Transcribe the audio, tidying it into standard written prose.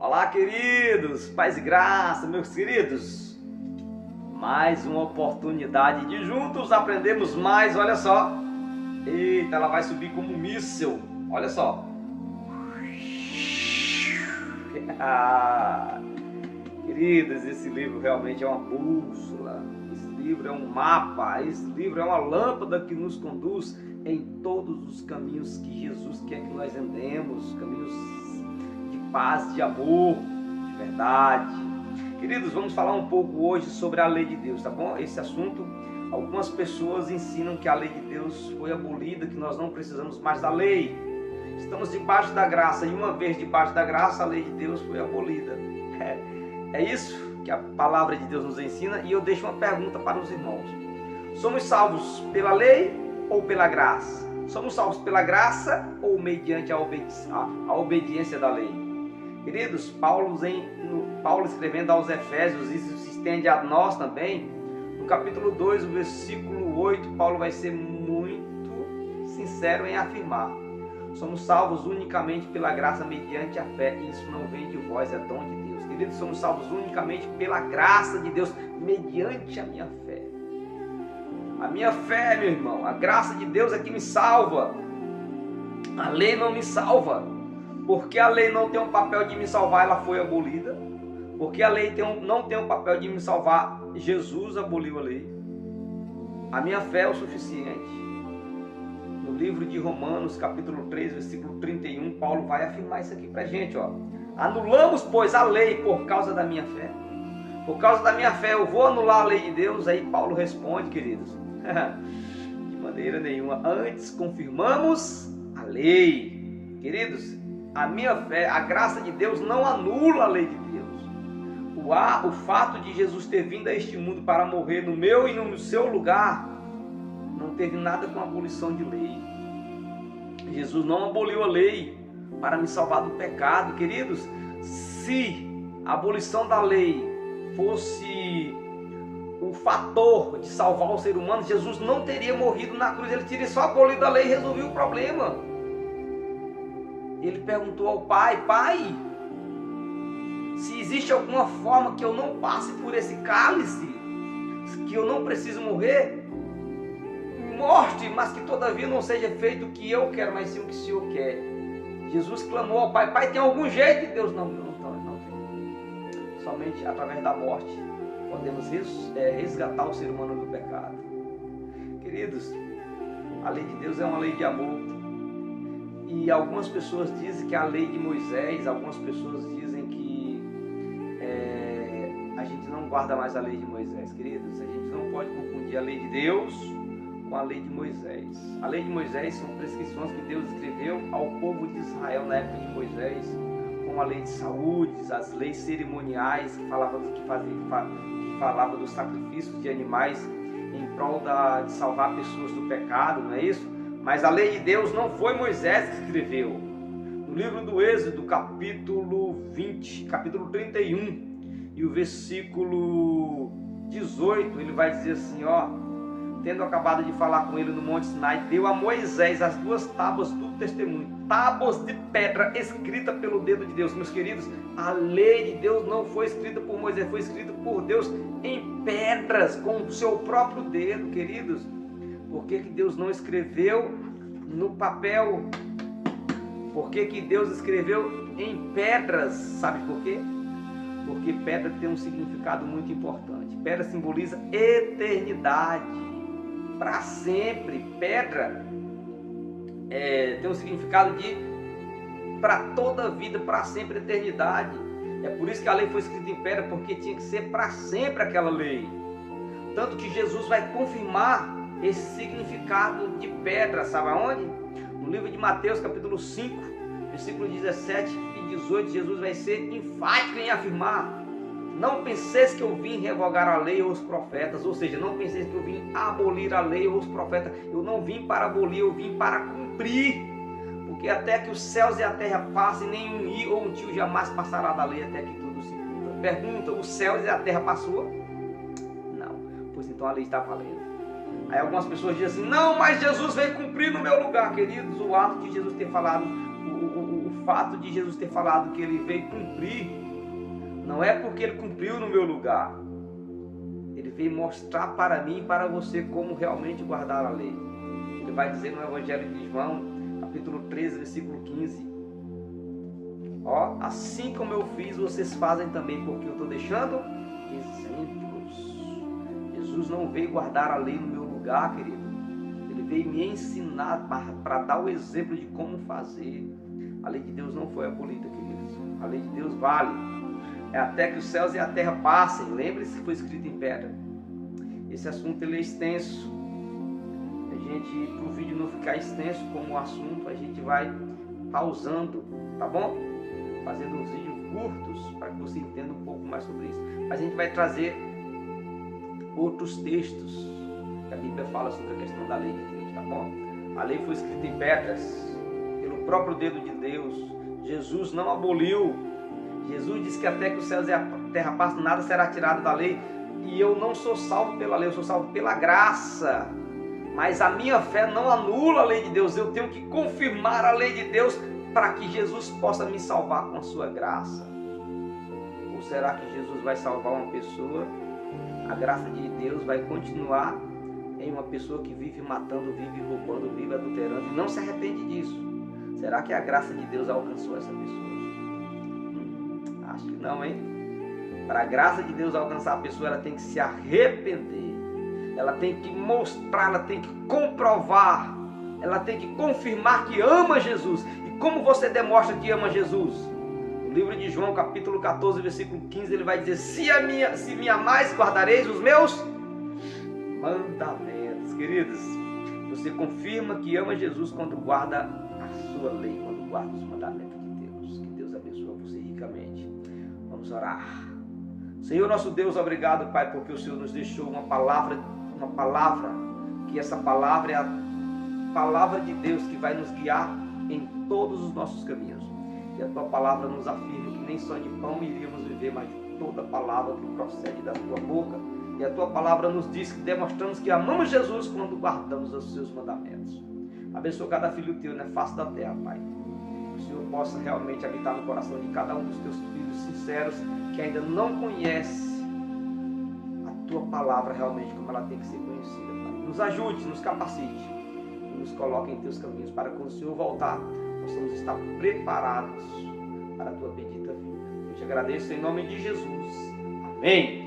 Olá, queridos, paz e graça, meus queridos. Mais uma oportunidade de juntos aprendermos mais, olha só. Eita, ela vai subir como um míssil, olha só. Queridos, esse livro realmente é uma bússola. Esse livro é um mapa, esse livro é uma lâmpada que nos conduz em todos os caminhos que Jesus quer que nós andemos, caminhos de paz, de amor, de verdade. Queridos, vamos falar um pouco hoje sobre a lei de Deus, tá bom? Esse assunto, algumas pessoas ensinam que a lei de Deus foi abolida, que nós não precisamos mais da lei. Estamos debaixo da graça, e uma vez debaixo da graça, a lei de Deus foi abolida. É isso que a palavra de Deus nos ensina, e eu deixo uma pergunta para os irmãos. Somos salvos pela lei ou pela graça? Somos salvos pela graça ou mediante a obediência da lei? Queridos, Paulo escrevendo aos Efésios, isso se estende a nós também. No capítulo 2, o versículo 8, Paulo vai ser muito sincero em afirmar: somos salvos unicamente pela graça mediante a fé, e isso não vem de vós, é dom de Deus. Queridos, somos salvos unicamente pela graça de Deus, mediante a minha fé. A minha fé, meu irmão, a graça de Deus é que me salva. A lei não me salva. Porque a lei não tem um papel de me salvar, ela foi abolida. Porque a lei não tem um papel de me salvar, Jesus aboliu a lei. A minha fé é o suficiente. No livro de Romanos, capítulo 3, versículo 31, Paulo vai afirmar isso aqui pra gente, ó. Anulamos, pois, a lei por causa da minha fé. Por causa da minha fé, eu vou anular a lei de Deus? Aí Paulo responde, queridos, de maneira nenhuma. Antes confirmamos a lei. Queridos, a minha fé, a graça de Deus não anula a lei de Deus. O fato de Jesus ter vindo a este mundo para morrer no meu e no seu lugar não teve nada com a abolição de lei. Jesus não aboliu a lei para me salvar do pecado. Queridos, se a abolição da lei fosse o fator de salvar o ser humano, Jesus não teria morrido na cruz, ele teria só abolido a lei e resolvido o problema. Ele perguntou ao Pai: Pai, se existe alguma forma que eu não passe por esse cálice, que eu não preciso morrer, morte, mas que todavia não seja feito o que eu quero, mas sim o que o Senhor quer. Jesus clamou ao Pai: Pai, tem algum jeito? E Deus: não tem. Somente através da morte podemos resgatar o ser humano do pecado. Queridos, a lei de Deus é uma lei de amor. E algumas pessoas dizem que a lei de Moisés, algumas pessoas dizem que a gente não guarda mais a lei de Moisés. Queridos, a gente não pode confundir a lei de Deus com a lei de Moisés. A lei de Moisés são prescrições que Deus escreveu ao povo de Israel na época de Moisés, como a lei de saúde, as leis cerimoniais que falava dos sacrifícios de animais em prol de salvar pessoas do pecado, não é isso? Mas a lei de Deus não foi Moisés que escreveu. No livro do Êxodo, capítulo 20, capítulo 31, e o versículo 18, ele vai dizer assim, ó: tendo acabado de falar com ele no Monte Sinai, deu a Moisés as 2 tábuas do testemunho, tábuas de pedra escrita pelo dedo de Deus. Meus queridos, a lei de Deus não foi escrita por Moisés, foi escrita por Deus em pedras, com o seu próprio dedo, queridos. Por que Deus não escreveu no papel? Por que Deus escreveu em pedras? Sabe por quê? Porque pedra tem um significado muito importante. Pedra simboliza eternidade, para sempre. Pedra tem um significado de para toda a vida, para sempre, eternidade. É por isso que a lei foi escrita em pedra, porque tinha que ser para sempre aquela lei. Tanto que Jesus vai confirmar esse significado de pedra, sabe aonde? No livro de Mateus, capítulo 5, versículo 17 e 18, Jesus vai ser enfático em afirmar: não penseis que eu vim revogar a lei ou os profetas. Ou seja, não penseis que eu vim abolir a lei ou os profetas. Eu não vim para abolir, eu vim para cumprir. Porque até que os céus e a terra passem, nenhum i ou um tio jamais passará da lei até que tudo se cumpra. Pergunta: os céus e a terra passou? Não. Pois então a lei está valendo. Aí algumas pessoas dizem assim: não, mas Jesus veio cumprir no meu lugar. Queridos, o ato de Jesus ter falado, o fato de Jesus ter falado que ele veio cumprir, não é porque ele cumpriu no meu lugar. Ele veio mostrar para mim e para você como realmente guardar a lei. Ele vai dizer no Evangelho de João, capítulo 13, versículo 15. Ó, assim como eu fiz, vocês fazem também, porque eu estou deixando exemplos. Jesus não veio guardar a lei no meu lugar, querido. Ele veio me ensinar para dar o exemplo de como fazer. A lei de Deus não foi abolida, queridos. A lei de Deus vale. É até que os céus e a terra passem. Lembre-se que foi escrito em pedra. Esse assunto ele é extenso. Para o vídeo não ficar extenso como o assunto, a gente vai pausando, tá bom? Fazendo uns vídeos curtos para que você entenda um pouco mais sobre isso. Mas a gente vai trazer outros textos que a Bíblia fala sobre a questão da lei de Deus, tá bom? A lei foi escrita em pedras pelo próprio dedo de Deus. Jesus não aboliu. Jesus disse que até que os céus e a terra passem, nada será tirado da lei. E eu não sou salvo pela lei, eu sou salvo pela graça. Mas a minha fé não anula a lei de Deus. Eu tenho que confirmar a lei de Deus para que Jesus possa me salvar com a sua graça. Ou será que Jesus vai salvar uma pessoa? A graça de Deus vai continuar em uma pessoa que vive matando, vive roubando, vive adulterando e não se arrepende disso. Será que a graça de Deus alcançou essa pessoa? Acho que não, hein? Para a graça de Deus alcançar a pessoa, ela tem que se arrepender. Ela tem que mostrar, ela tem que comprovar, ela tem que confirmar que ama Jesus. E como você demonstra que ama Jesus? No livro de João, capítulo 14, versículo 15, ele vai dizer: se me amais, guardareis os meus mandamentos. Queridos, você confirma que ama Jesus quando guarda a sua lei, quando guarda os mandamentos de Deus. Que Deus abençoe você ricamente. Vamos orar. Senhor nosso Deus, obrigado, Pai, porque o Senhor nos deixou uma palavra, que essa palavra é a palavra de Deus que vai nos guiar em todos os nossos caminhos. E a tua palavra nos afirma que nem só de pão iríamos viver, mas de toda palavra que procede da tua boca. E a tua palavra nos diz que demonstramos que amamos Jesus quando guardamos os seus mandamentos. Abençoa cada filho teu na face da terra, Pai. Que o Senhor possa realmente habitar no coração de cada um dos teus filhos sinceros que ainda não conhece a tua palavra realmente como ela tem que ser conhecida, Pai. Nos ajude, nos capacite e nos coloque em teus caminhos para quando o Senhor voltar, possamos estar preparados para a tua bendita vinda. Eu te agradeço em nome de Jesus. Amém.